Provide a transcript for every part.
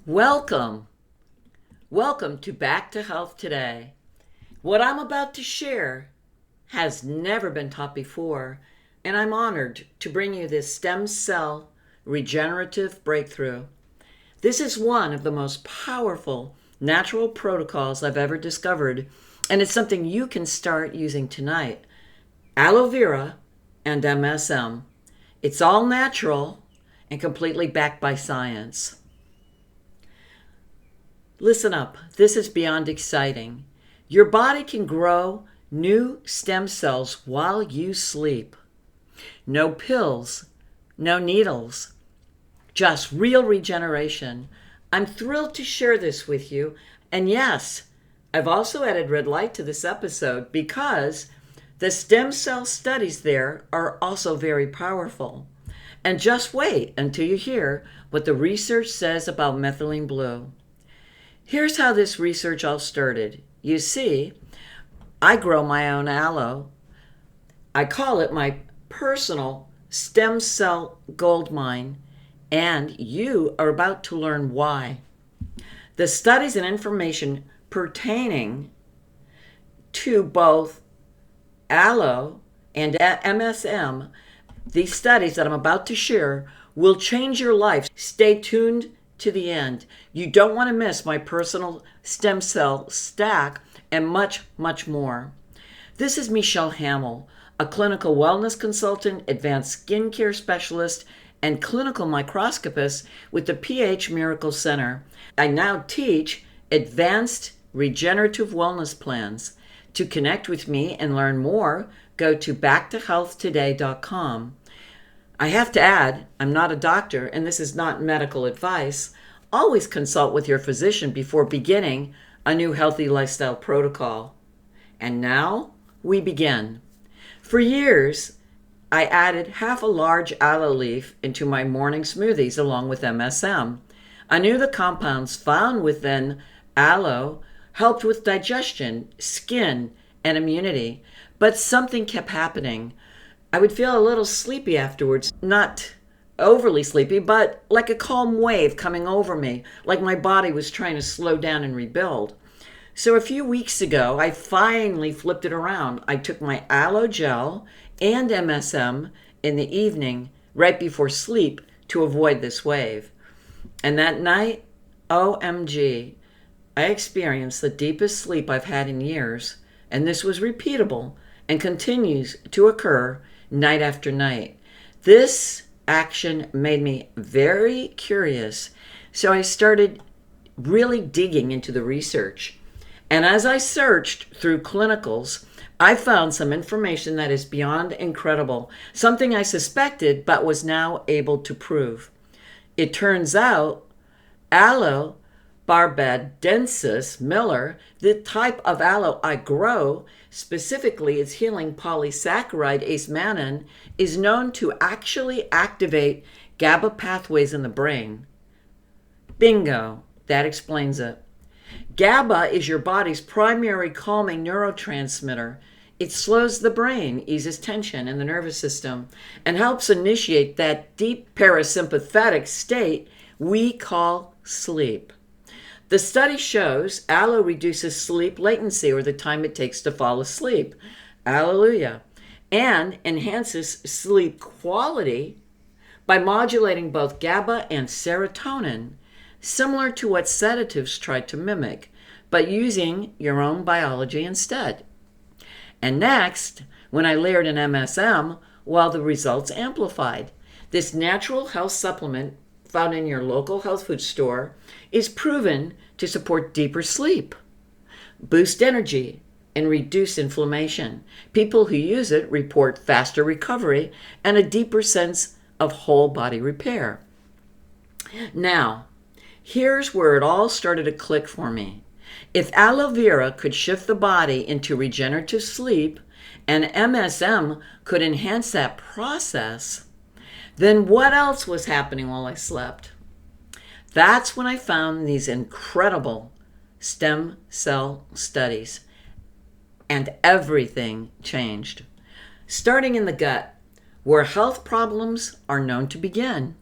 Welcome. Welcome to Back to Health Today. What I'm about to share has never been taught before, and I'm honored to bring you this stem cell regenerative breakthrough. This is one of the most powerful natural protocols I've ever discovered, and it's something you can start using tonight. Aloe Vera and MSM. It's all natural and completely backed by science. Listen up, this is beyond exciting. Your body can grow new stem cells while you sleep. No pills, no needles, just real regeneration. I'm thrilled to share this with you. And yes, I've also added red light to this episode because the stem cell studies there are also very powerful. And just wait until you hear what the research says about methylene blue. Here's how this research all started. You see, I grow my own aloe. I call it my personal stem cell gold mine, and you are about to learn why. The studies and information pertaining to both aloe and MSM, these studies that I'm about to share, will change your life. Stay tuned to the end. You don't want to miss my personal stem cell stack and much, much more. This is Michelle Hamill, a clinical wellness consultant, advanced skincare specialist, and clinical microscopist with the pH Miracle Center. I now teach advanced regenerative wellness plans. To connect with me and learn more, go to backtohealthtoday.com. I have to add, I'm not a doctor, and this is not medical advice. Always consult with your physician before beginning a new healthy lifestyle protocol. And now we begin. For years, I added half a large aloe leaf into my morning smoothies along with MSM. I knew the compounds found within aloe helped with digestion, skin, and immunity, but something kept happening. I would feel a little sleepy afterwards, not overly sleepy, but like a calm wave coming over me, like my body was trying to slow down and rebuild. So a few weeks ago, I finally flipped it around. I took my aloe gel and MSM in the evening, right before sleep, to avoid this wave. And that night, OMG, I experienced the deepest sleep I've had in years, and this was repeatable and continues to occur night after night. This action made me very curious, so I started really digging into the research. And as I searched through clinicals, I found some information that is beyond incredible, something I suspected but was now able to prove. It turns out aloe barbadensis Miller, the type of aloe I grow, specifically its healing polysaccharide ace-mannan, is known to actually activate GABA pathways in the brain. Bingo, that explains it. GABA is your body's primary calming neurotransmitter. It slows the brain, eases tension in the nervous system, and helps initiate that deep parasympathetic state we call sleep. The study shows aloe reduces sleep latency, or the time it takes to fall asleep. Hallelujah. And enhances sleep quality by modulating both GABA and serotonin, similar to what sedatives try to mimic, but using your own biology instead. And next, when I layered in MSM, well, the results amplified. This natural health supplement found in your local health food store is proven to support deeper sleep, boost energy, and reduce inflammation. People who use it report faster recovery and a deeper sense of whole body repair. Now, here's where it all started to click for me. If aloe vera could shift the body into regenerative sleep and MSM could enhance that process, then what else was happening while I slept? That's when I found these incredible stem cell studies, and everything changed. Starting in the gut, where health problems are known to begin.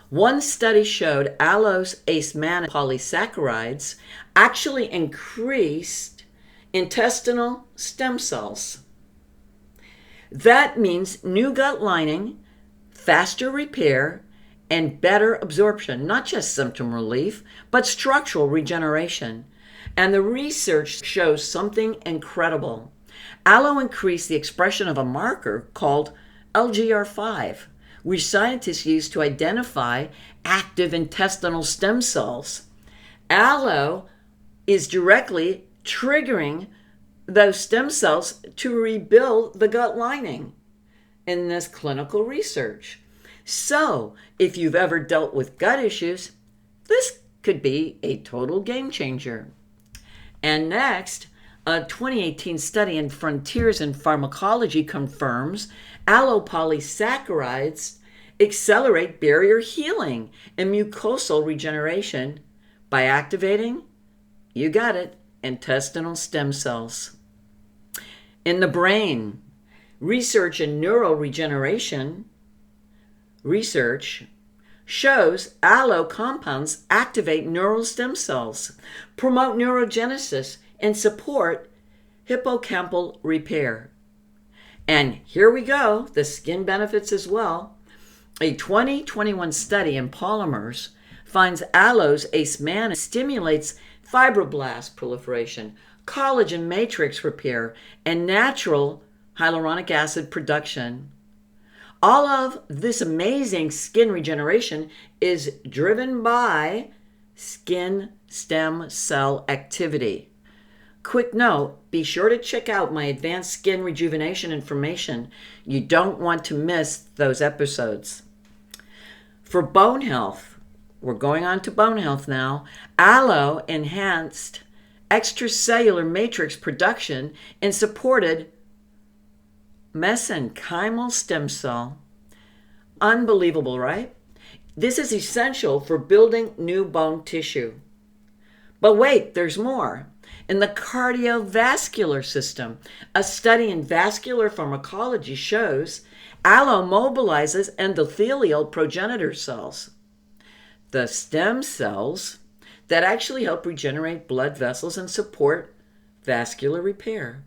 One study showed aloe's ACE-mannan polysaccharides actually increased intestinal stem cells. That means new gut lining, faster repair, and better absorption, not just symptom relief, but structural regeneration. And the research shows something incredible. Aloe increased the expression of a marker called LGR5, which scientists use to identify active intestinal stem cells. Aloe is directly triggering those stem cells to rebuild the gut lining in this clinical research. So, if you've ever dealt with gut issues, this could be a total game changer. And next, a 2018 study in Frontiers in Pharmacology confirms aloe polysaccharides accelerate barrier healing and mucosal regeneration by activating, you got it, intestinal stem cells. In the brain, research in neuroregeneration research shows aloe compounds activate neural stem cells, promote neurogenesis, and support hippocampal repair. And here we go, the skin benefits as well. A 2021 study in Polymers finds aloe's ACE-mannan stimulates fibroblast proliferation, collagen matrix repair, and natural hyaluronic acid production. All of this amazing skin regeneration is driven by skin stem cell activity. Quick note, be sure to check out my advanced skin rejuvenation information. You don't want to miss those episodes. For bone health, we're going on to bone health now. Aloe enhanced extracellular matrix production and supported mesenchymal stem cell. Unbelievable, right? This is essential for building new bone tissue. But wait, there's more. In the cardiovascular system, a study in vascular pharmacology shows aloe mobilizes endothelial progenitor cells, the stem cells that actually help regenerate blood vessels and support vascular repair.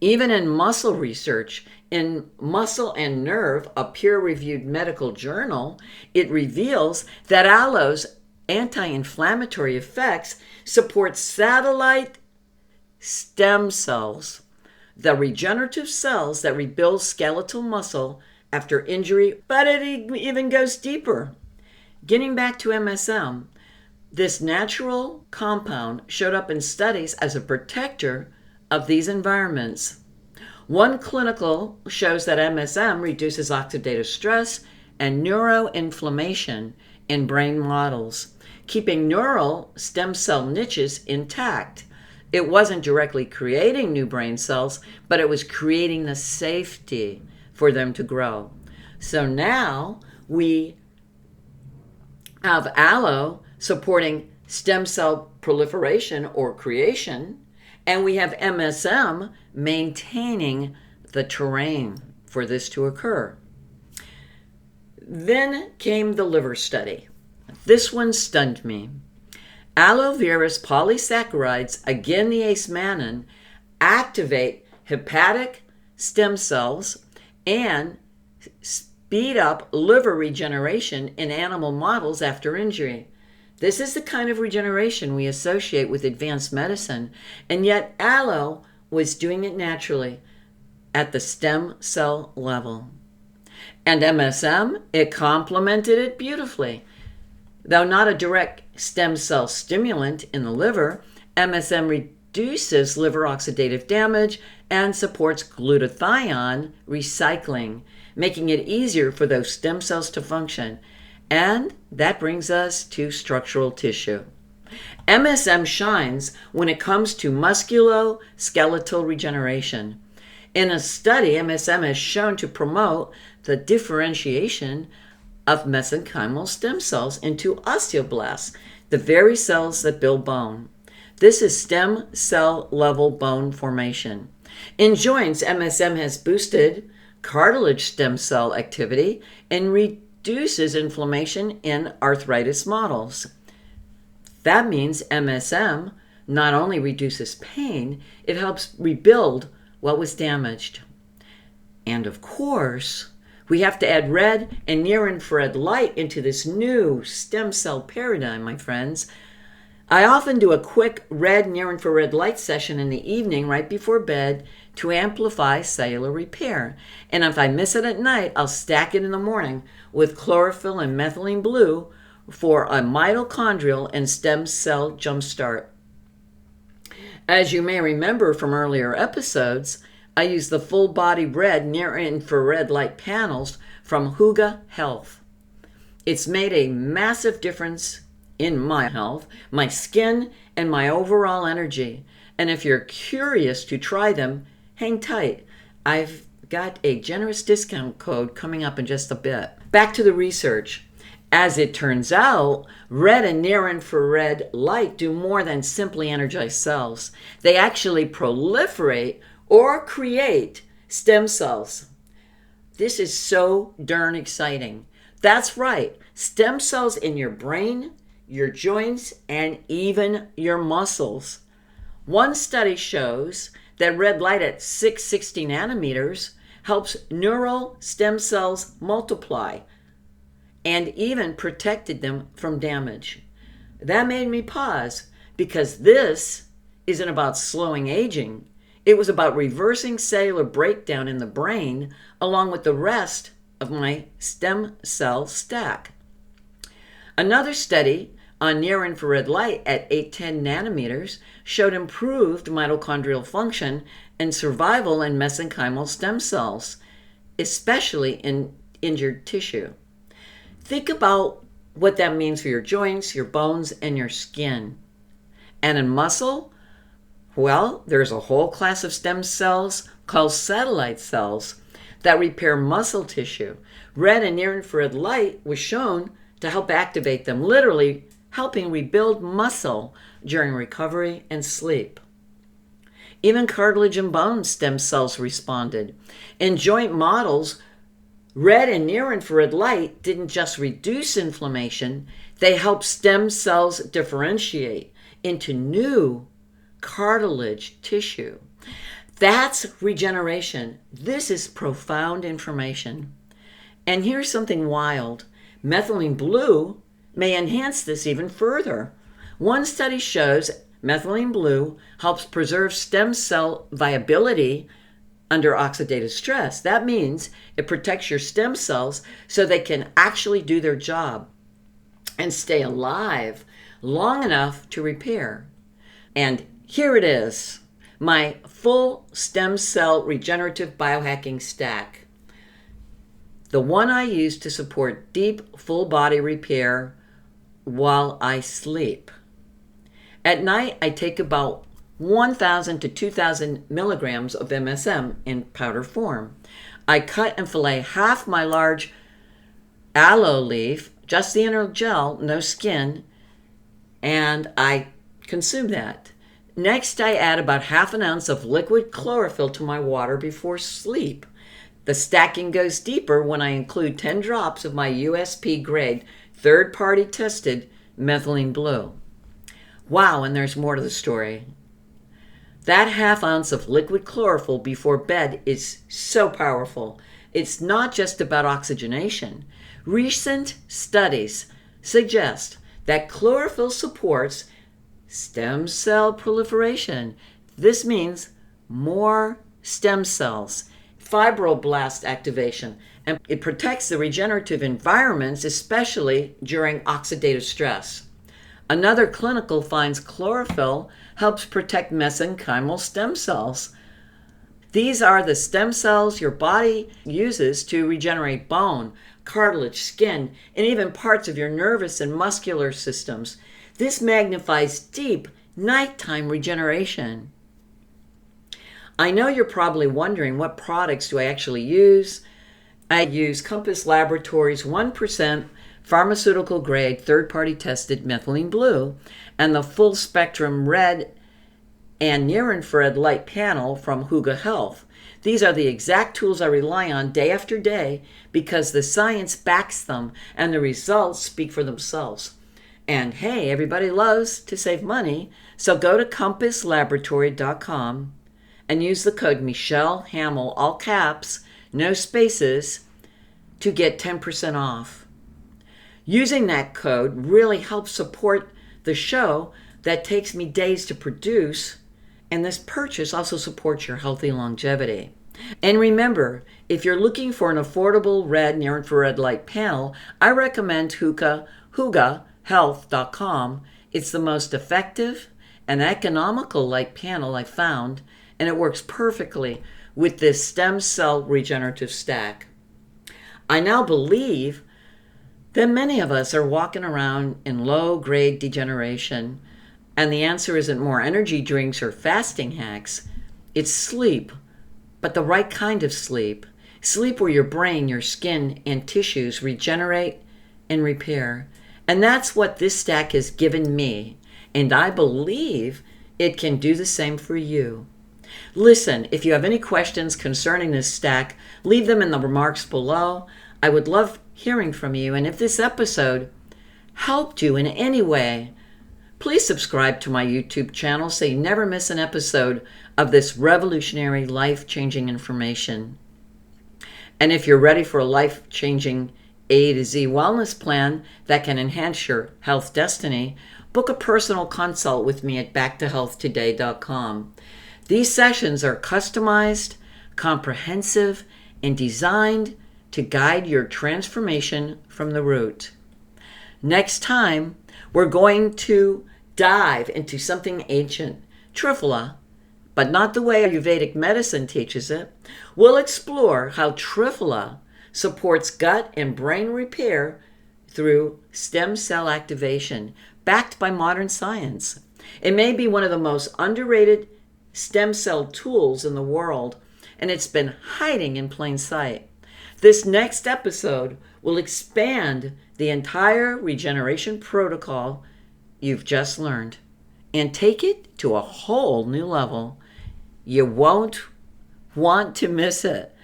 Even in muscle research, in Muscle and Nerve, a peer-reviewed medical journal, it reveals that aloe's anti-inflammatory effects support satellite stem cells, the regenerative cells that rebuild skeletal muscle after injury, but it even goes deeper. Getting back to MSM, this natural compound showed up in studies as a protector of these environments. One clinical shows that MSM reduces oxidative stress and neuroinflammation in brain models, keeping neural stem cell niches intact. It wasn't directly creating new brain cells, but it was creating the safety for them to grow. So now we have aloe supporting stem cell proliferation or creation, and we have MSM maintaining the terrain for this to occur. Then came the liver study. This one stunned me. Aloe vera's polysaccharides, again the ACE-mannan, activate hepatic stem cells and speed up liver regeneration in animal models after injury. This is the kind of regeneration we associate with advanced medicine, and yet aloe was doing it naturally at the stem cell level. And MSM, it complemented it beautifully. Though not a direct stem cell stimulant in the liver, MSM reduces liver oxidative damage and supports glutathione recycling, making it easier for those stem cells to function. And that brings us to structural tissue. MSM shines when it comes to musculoskeletal regeneration. In a study, MSM has shown to promote the differentiation of mesenchymal stem cells into osteoblasts, the very cells that build bone. This is stem cell level bone formation. In joints, MSM has boosted cartilage stem cell activity and reduces inflammation in arthritis models. That means MSM not only reduces pain, it helps rebuild what was damaged. And of course, we have to add red and near-infrared light into this new stem cell paradigm, my friends. I often do a quick red near-infrared light session in the evening right before bed to amplify cellular repair. And if I miss it at night, I'll stack it in the morning with chlorophyll and methylene blue for a mitochondrial and stem cell jumpstart. As you may remember from earlier episodes, I use the full body red near-infrared light panels from Huga Health. It's made a massive difference in my health, my skin, and my overall energy. And if you're curious to try them, hang tight. I've got a generous discount code coming up in just a bit. Back to the research. As it turns out, red and near-infrared light do more than simply energize cells. They actually proliferate or create stem cells. This is so darn exciting. That's right, stem cells in your brain, your joints, and even your muscles. One study shows that red light at 660 nanometers helps neural stem cells multiply and even protected them from damage. That made me pause because this isn't about slowing aging. It was about reversing cellular breakdown in the brain along with the rest of my stem cell stack. Another study on near-infrared light at 810 nanometers showed improved mitochondrial function and survival in mesenchymal stem cells, especially in injured tissue. Think about what that means for your joints, your bones, and your skin. And in muscle, well, there's a whole class of stem cells called satellite cells that repair muscle tissue. Red and near-infrared light was shown to help activate them, literally helping rebuild muscle during recovery and sleep. Even cartilage and bone stem cells responded. In joint models, red and near-infrared light didn't just reduce inflammation, they helped stem cells differentiate into new cartilage tissue. That's regeneration. This is profound information. And here's something wild. Methylene blue may enhance this even further. One study shows methylene blue helps preserve stem cell viability under oxidative stress. That means it protects your stem cells so they can actually do their job and stay alive long enough to repair. And here it is, my full stem cell regenerative biohacking stack. The one I use to support deep full body repair while I sleep. At night, I take about 1,000 to 2,000 milligrams of MSM in powder form. I cut and fillet half my large aloe leaf, just the inner gel, no skin, and I consume that. Next, I add about half an ounce of liquid chlorophyll to my water before sleep. The stacking goes deeper when I include 10 drops of my USP grade, third-party tested methylene blue. Wow, and there's more to the story. That half ounce of liquid chlorophyll before bed is so powerful. It's not just about oxygenation. Recent studies suggest that chlorophyll supports stem cell proliferation. This means more stem cells, fibroblast activation, and it protects the regenerative environments, especially during oxidative stress. Another clinical finds chlorophyll helps protect mesenchymal stem cells. These are the stem cells your body uses to regenerate bone, cartilage, skin, and even parts of your nervous and muscular systems. This magnifies deep nighttime regeneration. I know you're probably wondering, what products do I actually use? I use Compass Laboratories 1% pharmaceutical grade third-party tested methylene blue and the full spectrum red and near-infrared light panel from Hooga Health. These are the exact tools I rely on day after day because the science backs them and the results speak for themselves. And hey, everybody loves to save money, so go to CompassLaboratory.com and use the code Michelle Hamill, all caps, no spaces, to get 10% off. Using that code really helps support the show that takes me days to produce, and this purchase also supports your healthy longevity. And remember, if you're looking for an affordable red near-infrared light panel, I recommend HoogaHealth.com. It's the most effective and economical light panel I found, and it works perfectly with this stem cell regenerative stack. I now believe that many of us are walking around in low-grade degeneration, and the answer isn't more energy drinks or fasting hacks. It's sleep, but the right kind of sleep. Sleep where your brain, your skin, and tissues regenerate and repair. And that's what this stack has given me, and I believe it can do the same for you. Listen, if you have any questions concerning this stack, leave them in the remarks below. I would love hearing from you, and if this episode helped you in any way, please subscribe to my YouTube channel so you never miss an episode of this revolutionary, life-changing information. And if you're ready for a life-changing A to Z wellness plan that can enhance your health destiny, book a personal consult with me at backtohealthtoday.com. These sessions are customized, comprehensive, and designed to guide your transformation from the root. Next time, we're going to dive into something ancient, Triphala, but not the way Ayurvedic medicine teaches it. We'll explore how Triphala supports gut and brain repair through stem cell activation, backed by modern science. It may be one of the most underrated stem cell tools in the world, and it's been hiding in plain sight. This next episode will expand the entire regeneration protocol you've just learned and take it to a whole new level. You won't want to miss it.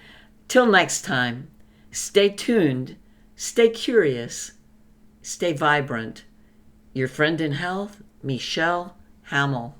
Till next time, stay tuned, stay curious, stay vibrant. Your friend in health, Michelle Hamill.